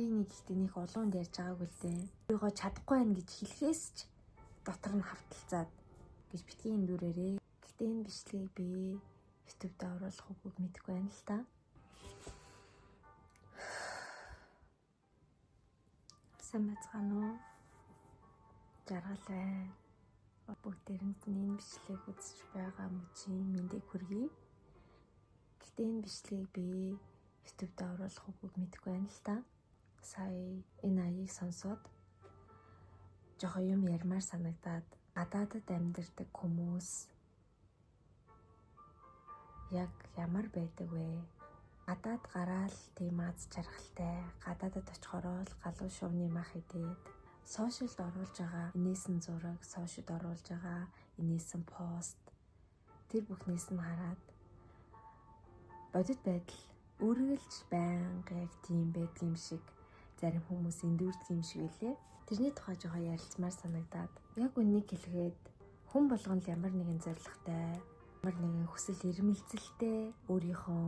би нэг ихтэй нэг улуунд ярьж байгаагүй л дээ. Өөрийгөө чадахгүй байна гэж хэлхээс ч дотор нь хавталцаад гэж битгий эндүрээрээ. Гэтэ энэ бичлэгийг би YouTube-д оруулах үгүйг мэдэхгүй байна л та. Сайн байцгаана уу? Жаргал байна. Бүгдээрэнд нь энэ бичлэгийг үзэж байгаа мөчийн мэндийг хүргэе. Гэтэ энэ бичлэгийг би YouTube-д оруулах үгүйг мэдэхгүй байна л та. Сая энэ аяыг сонсоод жоохон юм ярмаар санагдаад гадаадад амьдардаг хүмүүс яг ямар байдаг вэ? Гадаад гараал тийм аз жаргалтай, гадаадад очихороо л галуу шувны мах идээд сошиалд оруулж байгаа инээсэн зураг, сошиалд оруулж байгаа инээсэн пост тэр бүхнээс нь хараад бодит байдал үргэлж байнга яг тийм байдаг юм шиг зарим хүмүүс эндүрдэг юм шиг үлээ. Тэрний тухай жоохон ярилцмаар санагдаад яг үннийг хэлгээд хүн болгон л ямар нэгэн зоригтой, ямар нэгэн хүсэл эрмэлзэлтэй өөрийнхөө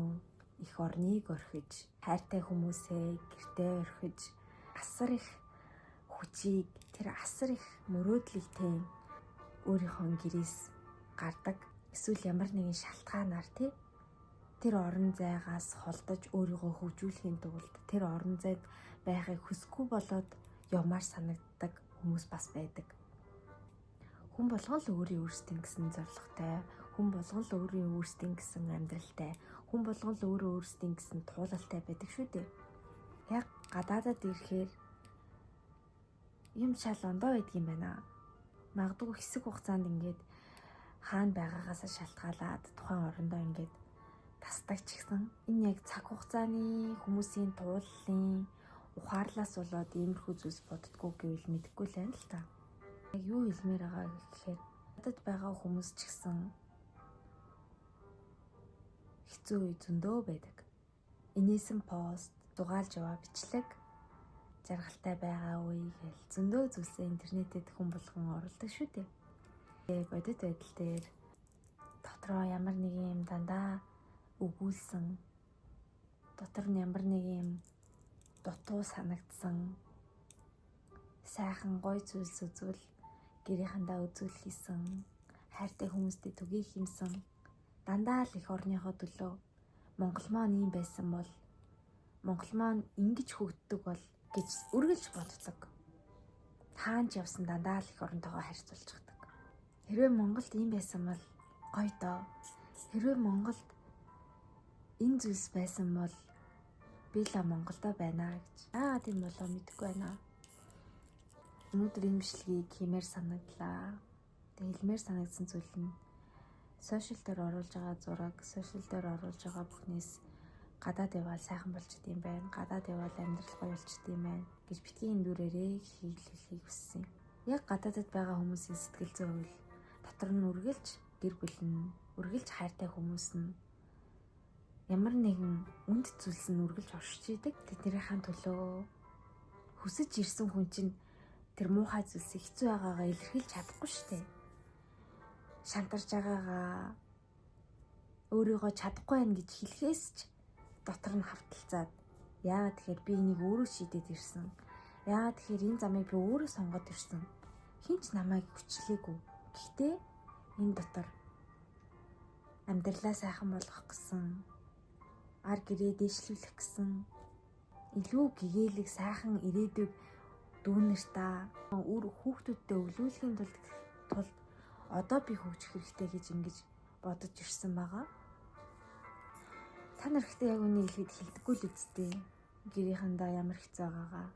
их орныг орхиж, хайртай хүмүүсээ гэртээ орхиж, асар их хүчийг, тэр асар их мөрөөдлийг тэн өөрийнхөө гэрээс гардаг. Эсвэл ямар нэгэн шалтгаанаар тэр орон зайгаас холдож өөрийгөө хөгжүүлэхийн тулд тэр орон зайд байхыг хүсэхгүй болоод явмаар санагддаг хүмүүс бас байдаг. Хүн болгон л өөрийн өөрсдийн гэсэн зорилготой, хүн болгон л өөрийн өөрсдийн гэсэн амьдралтай, хүн болгон л өөрөө өөрсдийн гэсэн туулалтай байдаг шүү дээ. Яг гадаадад ирэхээр юм шал ондоо байдаг юм байна. Магадгүй хэсэг хугацаанд ингээд хаана байгаагаас шалтгаалаад тухайн орондоо ингээд тасдаг ч гэсэн энэ яг цаг хугацааны хүмүүсийн тууллын ухаарлаас болоод иймэрхүү зүйлс боддгоо гэвэл мэдэхгүй л байна л та. Яг юу хэлмээр байгаа гэхээр надад байгаа хүмүүс ч гэсэн хэцүү үе зөндөө байдаг. Инээсэн пост, дугаалж яваа бичлэг, жаргалтай байгаа үе гэл зөндөө зүйлсээ интернетэд хүн болгон оруулдаг шүү дээ. Тэгээ бодит байдал дээр дотроо ямар нэг юм дандаа өгүүлсэн, дотор нь ямар нэг юм дутуу санагдсан сайхан гоё зүйлс үзвэл гэрийнхандаа үзүүл хийсэн, хайртай хүмүүстэй түгээх юмсан, дандаа л их орныхоо төлөө Монгол маань ийм байсан бол, Монгол маань ингэж хөгждөг бол гэж үргэлж боддог. Хаанч явсан дандаа л их оронтойгоо харьцуулж чаддаг. Хэрвээ Монголд ийм байсан бол гоё доо. Хэрвээ Монголд энэ зүйлс байсан бол би л Монголдо байна гэж. Тийм болоо мэдэхгүй байна. Өнөөдөр энэ бичлэгийг хиймээр санагдлаа. Тэг хэлмээр санагдсан зүйл нь сошиал дээр оруулж байгаа зураг, сошиал дээр оруулж байгаа бүхнээс гадаад явбал сайхан болчихд юм байна. Гадаад явбал амьдрал гоё болчихд юм байна гэж битгий эндүрээрээ хийлгэхийг хүссэн. Яг гадаадад байгаа хүмүүсийн сэтгэл зүй бол дотор нь үргэлж гэр бүл нь, үргэлж хайртай хүмүүс нь ямар нэгэн үнд зүйлс нь үргэлж оршиж идэг. Тэднийхэн төлөө хүсэж ирсэн хүн чинь тэр муухай зүйлсийг хэцүү байгаагаа илэрхийлж чадахгүй шүү дээ. Шантарж байгаагаа өөрийгөө чадахгүй байна гэж хэлхээс ч дотор нь хавталцаад яагаад тэгэхээр би энийг өөрөө шийдээд ирсэн. Яагаад тэгэхээр энэ замыг би өөрөө сонгоод ирсэн. Хинч намайг хүчлээгүй. Гэхдээ энэ дотор амьдралаа сайхан болгох гэсэн, ар гэрээ дэвшлүүлэх гэсэн, илүү гэгээлэг сайхан ирээдүйг дүүнэртаа хүүхдүүдтэй өвлүүлэхийн тулд одоо би хөгжих хэрэгтэй гэж ингэж бодож ирсэн байгаа. Та нар ихтэй яг үнийг хэлэхэд хэлдэггүй л үсттэй. Гэрийнхэндээ ямар хэцүү байгаагаа,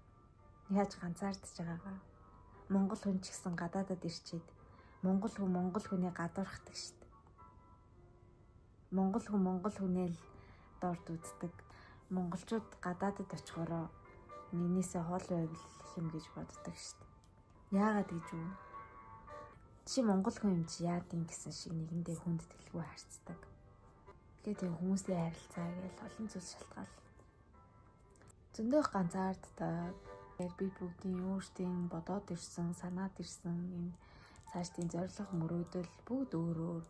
яаж ганцаардж байгаагаа. Монгол хүн ч гэсэн гадаадад ирчээд монгол хүнийг гадуурхдаг шүү дээ. Монгол хүнээ л дорд үздэг. Монголчууд гадаадад очихороо нэгнээсээ хол байвал юм гэж боддог шүү дээ. Яагаад гэж үү? Чи монгол хүн юм чи яад юм гэсэн шиг нэгэндээ хүнд тэлгүй харцдаг. Тэгээд хүмүүсийн харилцаа гээл олон зүйл шалтгаал. Зөндөө ганцаарддаг. Би бүгдийн өөрсдийн бодоод ирсэн, санаад ирсэн энэ цаашдын зорилго мөрөөдөл бүгд өөр өөр.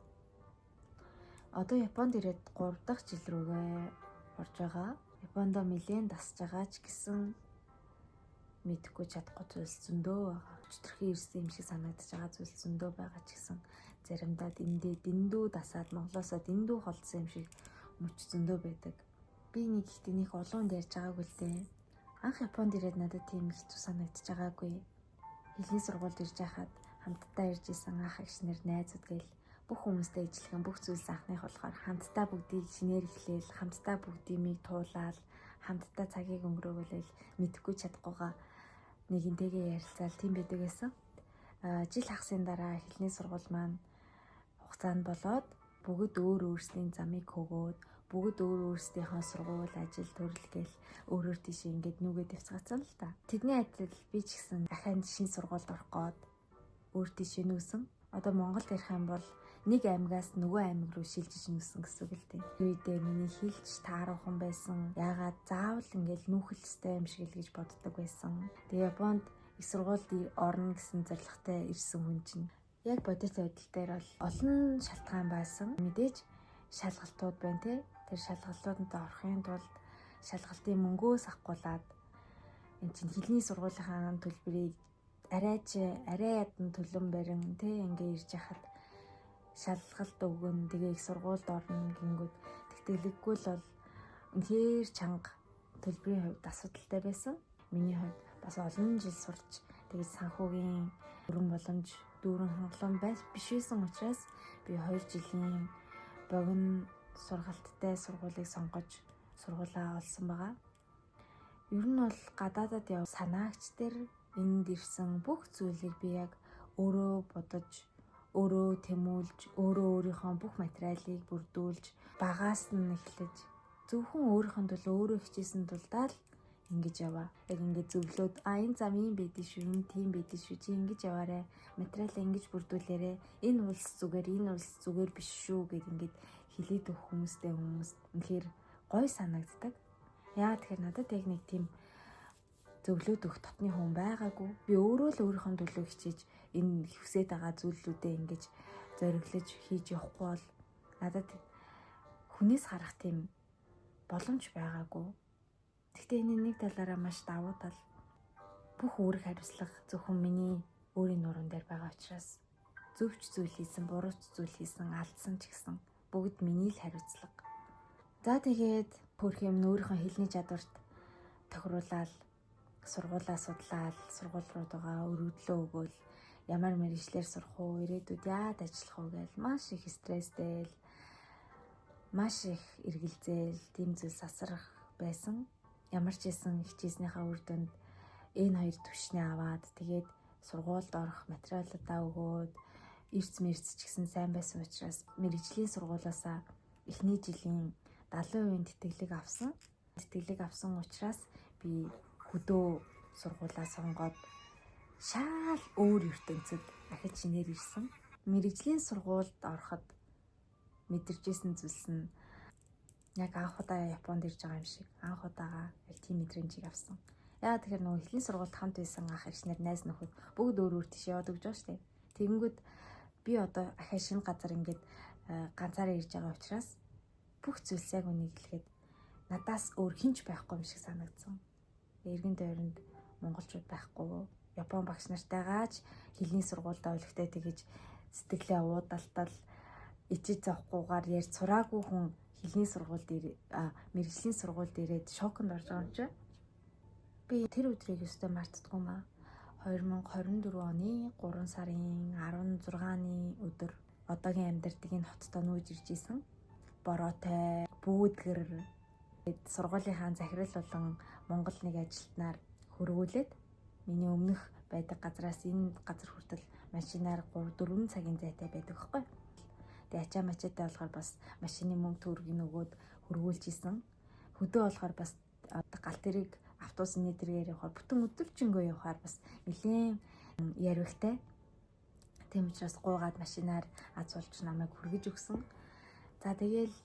Одоо Японд ирээд 3 дахь жил рүүгээ орж байгаа. Япондоо нэлээд дасж байгаа ч гэсэн мэдэхгүй чадахгүй зүйлс зөндөө байгаа. Өчтөрхий ирсэн юм шиг санагдаж байгаа зүйлс зөндөө байгаа ч гэсэн заримдаа дэндүү дасаад Монголоосоо дэндүү холдсон юм шиг мөч зөндөө байдаг. Би нэг ихтэй нэг улуунд ярьж байгаагүй л дээ. Анх Японд ирээд надад тийм хэцүү санагдаж байгаагүй. Хэлний сургуульд ирж байхад хамтдаа ирж исэн ах эгч нар найзууд гээл бүх хүмүүстэй ижлэхэн бүх зүйлс анхных болохоор хамтдаа бүгдийг шинээр эхлээл, хамтдаа бүгдийг туулаад, хамтдаа цагийг өнгөрөөгөөл мэдэхгүй чадахгүйгаа нэгэнтэйгээ ярилцаал тийм байдаг байсан. Жил хагасын дараа хэлний сургууль маань хугацаанд болоод бүгд өөр өөрсдийн замыг хөгөөд бүгд өөр өөрсдийнхөө сургууль, ажил, төрөл гээл өөрөөр тийш ингээд нүгэд явцгаацсан л та. Тэдний адил би ч гэсэн дахин шинэ сургуульд орох гээд өөр тийш нүүсэн. Одоо Монголд ярих юм бол нэг аймагаас нөгөө аймаг руу шилжиж нүүсэн гэсэн үг л дээ. Үедээ миний хэлж тааруухан байсан. Яагаад заавал ингээд нүүхэлстэй юм шиг л гэж боддог байсан. Тэгээ Японд их сургуульд орно гэсэн зорилготой ирсэн хүн чинь яг бодит байдал дээр бол олон шалтгаан байсан. Мэдээж шалгалтууд байна те. Тэр шалгалтууданд орохын тулд шалгалтын мөнгөөс ахгуулаад энэ чинь хэлний сургуулийнхаа төлбөрийг арай ядан төлөн барин те ингээ ирж яхад шалгалт өгөн тэгээ их сургуульд орно гингүүд тэгтгэлэггүй л бол үнэхээр чанга төлбөрийн хувьд асуудалтай байсан. Миний хувьд бас олон жил сурч тэгээд санхүүгийн өрн боломж дүүрэн хангалуун биш байсан учраас би 2 жилийн богино сургалттай сургуулийг сонгож сургуулаа олсон байгаа. Ер нь бол гадаадад яв санаагч дээр энд ирсэн бүх зүйлийг би яг өөрөө бодож, өөрөө тэмүүлж, өөрийнхөө бүх материалыг бүрдүүлж, багаас нь эхлэж зөвхөн өөрийнхөө төлөө өөрөө хичээсэн тулдаа л ингэж яваа. Яг ингэж зөвлөөд энэ зам ийм байдэн шүү, энэ тийм байдэн шүү. Чи ингэж яваарэ. Материалаа ингэж бүрдүүлээрэ. Энэ улс зүгээр биш шүү гэд ингэж хэлээд өгөх хүмүүстэй үнэхээр гой санагддаг. Яагаад тэгэхээр надад яг нэг тийм зөвлөд өгөх дотны хүн байгаагүй. Би өөрөө л өөрийнхөө төлөө хичээж энэ хүсэж байгаа зүйлүүдээ ингэж зориглож хийж явахгүй бол надад хүнээс харах тийм боломж байгаагүй. Гэхдээ энэ нэг талаараа маш давуу тал. Бүх үүрэг хариуцлага зөвхөн миний өөрийн нуруунд дээр байгаа учраас зөвч зүйл хийсэн, бурууч зүйл хийсэн, алдсан ч гэсэн бүгд миний л хариуцлага. За тэгээд хөрх юм өөрийнхөө хэлний чадварт тохируулаад сургуулаа судлаад сургууль руугаа өргөдлөө өгөөл ямар мэргэжлэр сурах уу, ирээдүйд яад ажиллах уу гэж маш их стресстэй, маш их эргэлзээл, тийм зүйл сасрах байсан. Ямар ч байсан хичээснийхаа үр дүнд энэ хоёр төвшний аваад тэгээд сургуульд орох материалуудаа өгөөд эрц мэрц ч гэсэн сайн байсан учраас мэргэжлийн сургуулиасаа эхний жилийн 70% тэтгэлэг авсан. Тэтгэлэг авсан учраас би хөдөө сургуулаа сонгоод шал өөр ертөнцид дахиж шинээр ирсэн. Мэргэжлийн сургуульд ороход мэдэрчээсэн зүйлс нь яг анх удаа Японд ирж байгаа юм шиг анх удаага яг тийм мэдрэмжийг авсан. Яагаад тэгэхээр нөгөө хэлний сургуульд хамт байсан ах эгчнэр найз нөхөд бүгд өөр өөр тийш яваад өгч байгаа шүү дээ. Тэгэнгүүт би одоо ахаа шинэ газар ингээд ганцаараа ирж байгаа учраас бүх зүйлс яг үнийг хэлэхэд надаас өөр хинч байхгүй юм шиг санагдсан. Эргэн тойронд монголчууд байхгүй. Япон багш нартайгаач хэлний сургуультай өлегтэй тэгэж сэтгэлээ уудалтал ичиж завхгүйгээр ярьж сураагүй хүн хэлний сургуульд мэргэжлийн сургуульд ирээд шоконд орж байгаа юм чи. Би тэр өдрийг өстой мартдаггүй маа. 2024 оны 3 сарын 16-ны өдөр одоогийн амьдардгийн хоттой нүүж ирж исэн. Бороотой, бүүдгэр сургуулийнхаа захирал болон Монгол нэг ажилтнаар хөрвүүлээд миний өмнөх байдаг газраас энэ газар хүртэл машинаар 3-4 цагийн зайтай байдаг байхгүй. Тэгээ ачаа мачаатай болохоор бас машины мөнгө төгрөгийг нөгөөд хөрвүүлж исэн. Хөдөө болохоор бас галт тэрэг автобусны тэргээр явахаар бүтэн өдөржингөө явахаар бас нэлээд ярвигтай. Тийм учраас гуугаад машинаар азуулж намайг хүргэж өгсөн. За тэгээл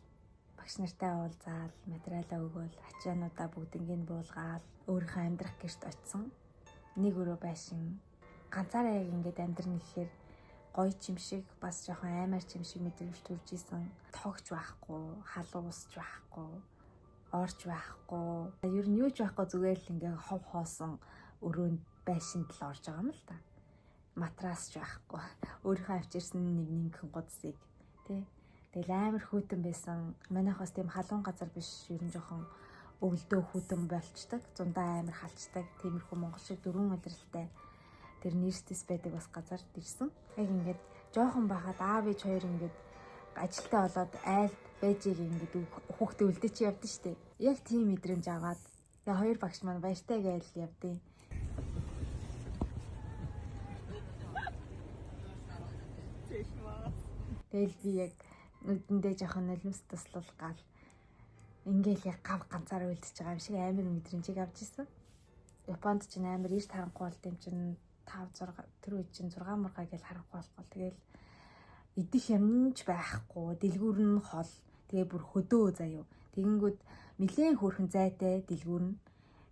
багш нартай уулзаал, материалаа өгөөл, ачаануудаа бүгднийг буулгаал, өөрийнхөө амьдрах гэрт очисон. Нэг өрөө байшин ганцаараа яг ингээд амьдрна гэхээр гоё ч юм шиг, бас жоохон аймаар ч юм шиг мэдрэмж төрж исэн. Тогч байхгүй, халуусч байхгүй, орч байхгүй. Ер нь юу ч байхгүй зүгээр л ингээ хов хоосон өрөөнд байшинд л орж байгаа юм л да. Матрас ч байхгүй. Өөрийнхөө авчирсан нэгнийхэн гудсыг тий. Тэгэл амар хүүтэн байсан. Манайхаас тийм халуун газар биш, ер нь жоохон өвөлдөө хүүтэн болчдаг. Зундаа амар халцдаг. Тиймэрхүү монгол шиг дөрвөн улиралтай тэр нэрстэс байдаг бас газар ирсэн. Яг ингээд жоохон бахад аав ээж хоёр ингээд ажилтаа болоод айлд байжийг ингээд хүүхдээ үлдээ чи явдсан шүү дээ. Яг тийм мэдрэмж аваад тэгээ хоёр багш маань баяртай гээл явдیں۔ Тэгэл би яг нүдэндээ жоохон нулимс туслал гал ингээл яг гав ганцаараа үлдчихэж байгаа юм шиг амар мэдрэмжийг авч ирсэн. Японд ч амар эрт харанхуй болт юм чин 5 6 тэр үед чин 6 мургаа гэж харанхуй болохгүй. Тэгэл идэх юмч байхгүй, дэлгүүр нь хол, тэгээ бүр хөдөө заяа. Тэгэнгүүт нэлээд хөөрхөн зайтай дэлгүүр нь.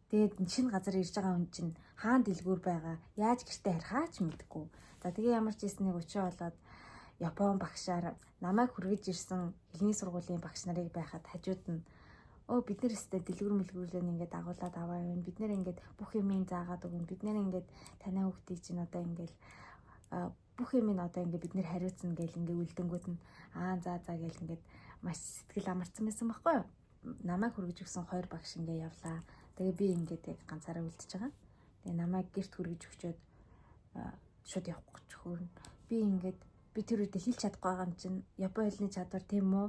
Тэгээд шинэ газар ирж байгаа хүн чинь хаана дэлгүүр байгаа, яаж гэртээ харихаач мэдгүй. За тэгээ ямар ч ийснийг өчөө болоод Япон багшаар намайг хүргэж ирсэн хэлний сургуулийн багш нарыг байхад хажууд нь бид нар өстэй дэлгүүр мэлгүүрлэн ингээд агуулад аваа юм. Бид нар ингээд бүх юмыг заагаад өгөн. Бид нар ингээд танай хүүхдийг чинь одоо ингээд бүх юмыг одоо ингээд бид нар хариуцна гэл ингээд үлдэнгүүд нь за гэл ингээд маш сэтгэл амарсан байсан байхгүй юу? Намайг хүргэж өгсөн хоёр багш ингээд явлаа. Тэгээ би ингээд яг ганцаараа үлдчихэж байгаа. Тэгээ намайг гэрт хүргэж өгчөөд шууд явах гэж хөөрнө. Би тэр үедээ хэлж чадахгүй байгаа юм чинь Японы хэлний чадвар тийм үү?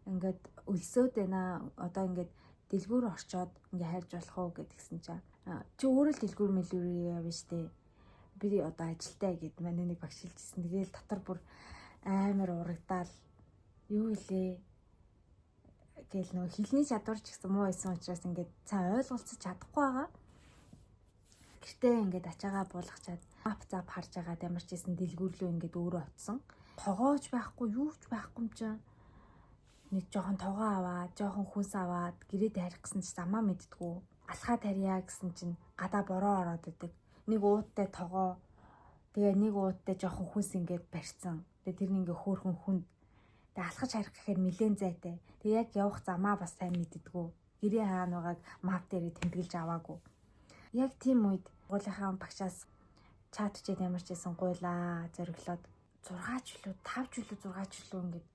Ингээд өлсөөд байна. Одоо ингээд дэлгүүр орчоод ингээд хайрж болох уу гэдгсэн чинь чи өөрөө л дэлгүүр мэлүүрээ явна штэ. Би одоо ажилтаа гэд манай нэг багш хэлжсэн. Тэгээл дотор бүр амар урагдаал юу илээ гэл нөгөө хэлний чадвар ч гэсэн муу байсан учраас ингээд цаа ойлголцож чадахгүй байгаа. Гэртээ ингээд ачаагаа буулгачаад ап зап харж байгаа ямар ч гэсэн дэлгүүрлөө ингээд өөрөө утсан. Тогооч байхгүй, юу ч байхгүй юм чинь. Нэг жоохон тогоо аваад, жоохон хүнс аваад гэрээд харих гэсэн чинь замаа мэдтгүү. Алхаа тарьяа гэсэн чинь гадаа бороо ороод идэг. Нэг ууттай тогоо. Тэгээ нэг ууттай жоохон хүнс ингээд барьсан. Тэгээ тэр нь ингээ хөөхөн хүнд. Тэгээ алхаж харих гэхээр нэлээд зайтай. Тэгээ яг явах замаа бас сайн мэддэггүй. Гэрээ хаана байгааг мап дээрээ тэмдэглэж аваагүй. Яг тийм үед гуулийнхаа багшаас чат чид ямар ч байсан гуйлаа зориглоод 6 жилүү 5 жилүү 6 жилүү ингээд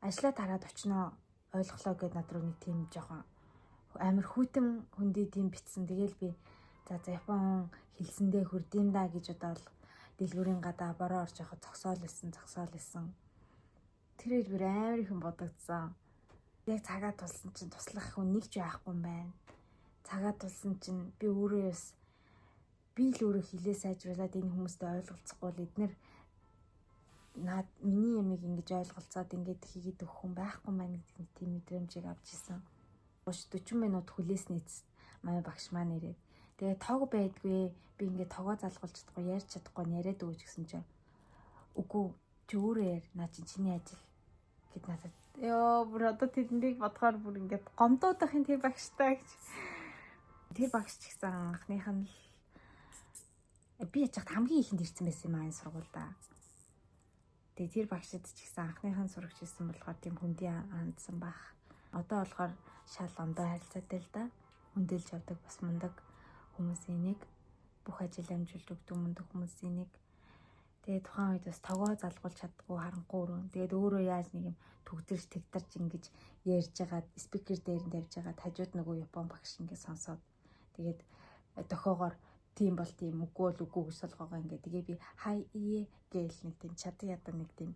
ажлаа тараад очноо ойлголоо гэд над руу нэг тийм жоохон амар хүйтэн хүндий тийм битсэн. Тэгээл би за Япон хэлсэндээ хүрдэм да гэж бодоод дэлгүүрийн гадаа бороо орж явахад зогсоол исэн. Тэр үед бүр амар их юм бодогдсон. Яг цагаа тулсан чинь туслах хүн нэг ч байхгүй юм байна. Цагаа тулсан чинь би өөрөө би л өөрөө хилээ сайжруулад энэ хүмүүстэй ойлголцохгүй л эднэр миний ямиг ингэж ойлголцоод ингэж хийгээд өгөх хүн байхгүй маань гэдэг тийм мэдрэмжийг авч ирсэн. 40 минут хүлээсний эцэст манай багш маань ирээд тэгээ тог байдгүй би ингээд тогоо залгуулж чадахгүй ярьж чадахгүй яриад өгч гэсэн чинь үгүй чи өөрөө яар наа чиний ажил гэд надад ёо бүр одоо тэднийг бодохоор бүр ингээд гомдоодохын тэр багштай гэж тэр багш ч гэсэн анхных нь би яж хат хамгийн ихэнд ирсэн байсан юм аа энэ сургуультай. Тэгээ тэр багшид ч гэсэн анхных нь сурагч ирсэн болохоор тийм хүндий хандсан баг. Одоо болохоор шал ондоо харилцаатай л да. Хүндэлж явдаг бас мундаг хүмүүсийн нэг. Бүх ажил амжилт өгдөг мундаг хүмүүсийн нэг. Тэгээ тухайн үед бас тогоо залгуулж чаддгүй харанхуй өрөө. Тэгээд өөрөө яаж нэг юм төгтөрч тэгтарч ингэж ярьж байгаа спикер дээр нь тавьж байгаа хажууд нөгөө Япон багш ингэ сонсоод тэгээд дохоогоор тийм бол тийм үгүй л үгүй гэж солгоогоо ингээ тэгээ би хай ие гээл нэг тийм чадан ядаа нэг тийм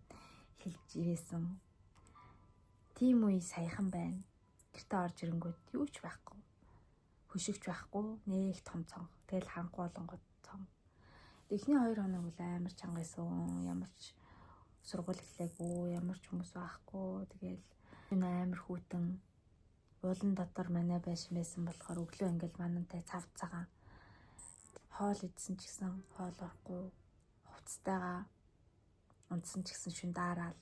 хэлж ирээсэн. Тийм үе саяхан байна. Гэртээ орж ирэнгүүт юу ч байхгүй. Хөшигч байхгүй, нэг том цонх. Тэгэл харанхуй болонгод цонх. Эхний 2 хоног бол амар чангайсан. Ямар ч сургууль эхлэегүй, ямар ч хүмүүс байхгүй. Тэгэл энэ амар хүүтэн уулан дотор манай байсан болохоор өглөө ингээл манантай цав цагаан хоол идсэн ч гэсэн хоол орохгүй хувцастайгаа унтсан ч гэсэн шүн дараал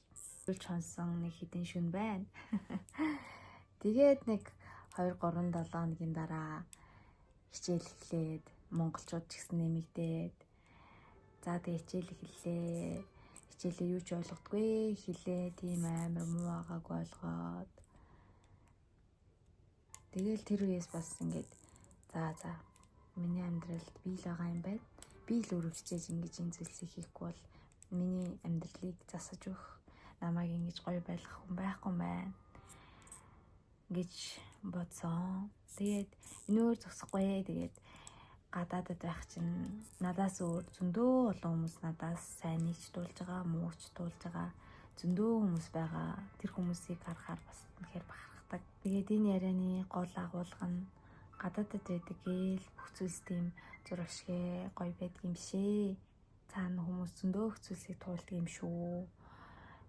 үлч хонсон нэг хідэн шүн байна. Тэгээд нэг 2-3-7 хоногийн дараа хичээл эхлээд монголчууд ч гэсэн нэмэгдээд за тэгээд хичээл эхэллээ. Хичээлээ юу ч ойлгохгүй хэлээ тийм амар муу байгааг ойлгоод тэгэл тэр үеэс бас ингээд за миний амьдралд бий л байгаа юм байна. Би л өөрөө хичээж ингэж энэ зүйлсийг хийхгүй бол миний амьдралыг засаж өгөх, намайг ингэж гоё байлгах хүн байхгүй байна гэж бодсон. Тэгээд энэгээр зогсохгүй. Тэгээд гадаадад байх чинь надаас өөр зөндөө олон хүмүүс надаас сайныг ч дуулж байгаа, мууг ч дуулж байгаа зөндөө хүмүүс байгаа. Тэр хүмүүсийг харахаар бас үнэхээр бахархдаг. Тэгээд энэ ярианы гол агуулга нь гадаадад байдаг гээл бүх зүйлс тийм зурагшгэ гоё байдаг юм шээ. Цаана хүмүүс зөндөө их зүйлсийг туулдаг юм шүү.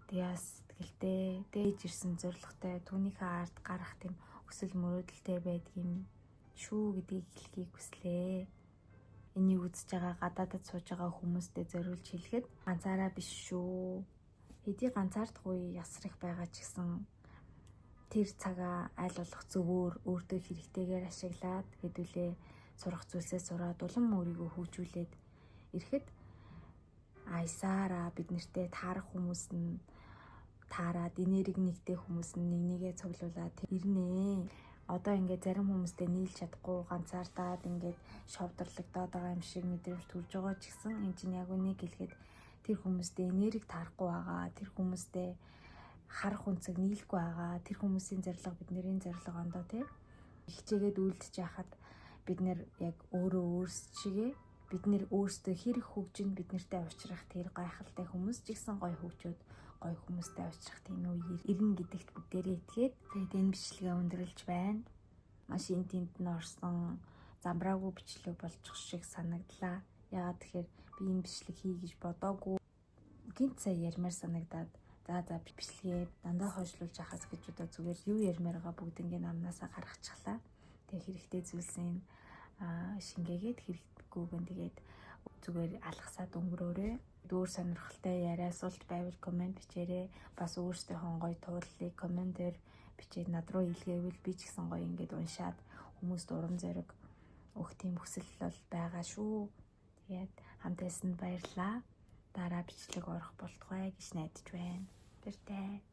Тэгээс сэтгэлтэй, дээж ирсэн зоригтой, түүнийхээ ард гарах тийм өсөл мөрөөдөлтэй байдаг юм шүү гэдгийг хэлхийг хүслээ. Энийг үзэж байгаа гадаадад сууж байгаа хүмүүстэй зориулж хэлэхэд ганцаараа биш шүү. Хэдий ганцаардахгүй ясрах байгаа ч гэсэн тэр цагаа аль болох зөвөр өөртөө хэрэгтэйгээр ашиглаад хэдүүлээ сурах зүйлсээ сураад улам өөрийгөө хөгжүүлээд ирэхэд аясаараа бид нартэй таарах хүмүүс нь таарад энерги нэгтэй хүмүүс нь нэгнийгээ цуглуулад ирнэ. Одоо ингээд зарим хүмүүстэй нийлж чадахгүй ганцаардаад ингээд шовдрлогдоод байгаа юм шиг мэдрэмж төрж байгаа ч гэсэн энэ чинь яг үнийг хэлэхэд тэр хүмүүстэй энерги таарахгүй байгаа. Тэр хүмүүстэй харах үнцэг нийлэхгүй байгаа. Тэр хүмүүсийн зорилго бидний зорилго ондоо тий. Хичээгээд үйлдэж яхад бид нэр яг өөрөө өөрсчигээ бид нэр өөрсдөө хэрэг хөгжин бид нартай уулзрах тэр гайхалтай хүмүүс ч гэсэн гоё хөгжөөд гоё хүмүүстэй уулзрах тийм үеэр ирнэ гэдэгт бүгдээрээ итгээд тэгээд энэ бичлэгээ өндөрлж байна. Машин тент нь орсон замбраагүй бичлэг болчих шиг санагдлаа. Яагаад тэгэхээр би энэ бичлэг хий гэж бодоогүй. Гинт сая ярмаар санагдаад за бичлэгээ дандаа хойшлуулж яхаас гэж одоо зүгээр юу ярмаар байгаа бүгднийг амнаасаа гаргачихлаа. Тэгээ хэрэгтэй зүйлсийн шингээгээд хэрэггүйгэн тэгээд зүгээр алгасаад өнгөрөөрэй. Өөр сонирхолтой яриа асуулт байвал комент бичээрэй. Бас өөрсдийнхөө гоё тууллыг комментээр бичээд над руу илгээвэл би ч гэсэн гоё ингээд уншаад хүмүүст урам зориг өгөх тийм хүсэл бол байгаа шүү. Тэгээд хамт байсанд баярлалаа. Дараа бичлэг орох болтугай гэж найдаж байна. Баяртай.